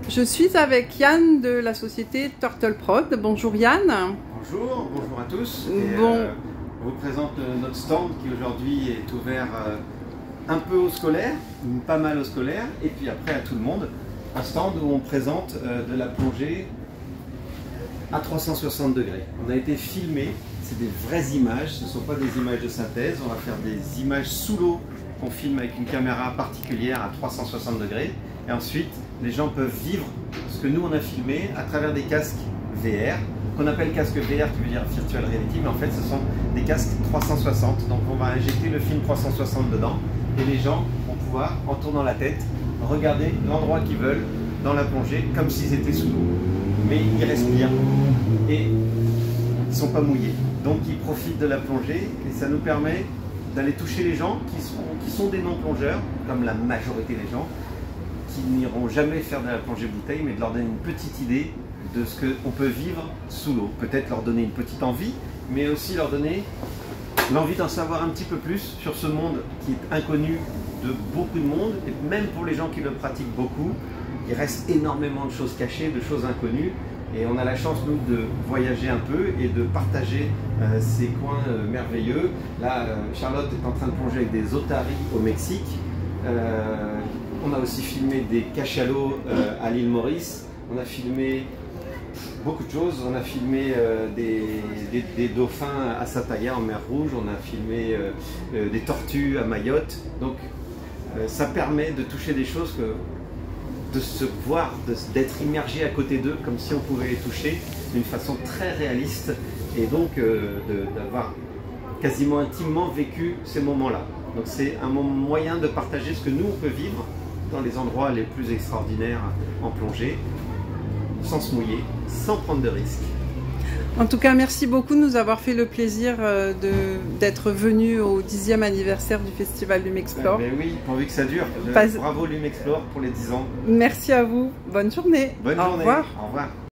Je suis avec Yann de la société Turtle Prod. Bonjour Yann. Bonjour, bonjour à tous. On vous présente notre stand qui aujourd'hui est ouvert un peu aux scolaires, pas mal aux scolaires, et puis après à tout le monde. Un stand où on présente de la plongée à 360 degrés. On a été filmé, c'est des vraies images, ce ne sont pas des images de synthèse. On va faire des images sous l'eau qu'on filme avec une caméra particulière à 360 degrés. Et ensuite, les gens peuvent vivre ce que nous on a filmé à travers des casques VR, qu'on appelle casque VR qui veut dire Virtual Reality, mais en fait ce sont des casques 360. Donc on va injecter le film 360 dedans et les gens vont pouvoir, en tournant la tête, regarder l'endroit qu'ils veulent dans la plongée comme s'ils étaient sous l'eau. Mais ils respirent et ils ne sont pas mouillés. Donc ils profitent de la plongée et ça nous permet d'aller toucher les gens qui sont des non-plongeurs, comme la majorité des gens, qui n'iront jamais faire de la plongée bouteille, mais de leur donner une petite idée de ce qu'on peut vivre sous l'eau. Peut-être leur donner une petite envie, mais aussi leur donner l'envie d'en savoir un petit peu plus sur ce monde qui est inconnu de beaucoup de monde, et même pour les gens qui le pratiquent beaucoup, il reste énormément de choses cachées, de choses inconnues, et on a la chance, nous, de voyager un peu et de partager ces coins merveilleux. Là, Charlotte est en train de plonger avec des otaries au Mexique. On a aussi filmé des cachalots à l'île Maurice. On a filmé beaucoup de choses. On a filmé des dauphins à Sataya en mer Rouge. On a filmé des tortues à Mayotte. Donc ça permet de toucher des choses, de se voir, d'être immergé à côté d'eux comme si on pouvait les toucher d'une façon très réaliste et donc d'avoir quasiment intimement vécu ces moments-là. Donc c'est un moyen de partager ce que nous on peut vivre dans les endroits les plus extraordinaires en plongée, sans se mouiller, sans prendre de risques. En tout cas, merci beaucoup de nous avoir fait le plaisir d'être venu au 10e anniversaire du Festival Lumexplore. Ben oui, pourvu que ça dure. Bravo Lumexplore pour les 10 ans. Merci à vous. Bonne journée. Bonne journée. Au revoir. Au revoir.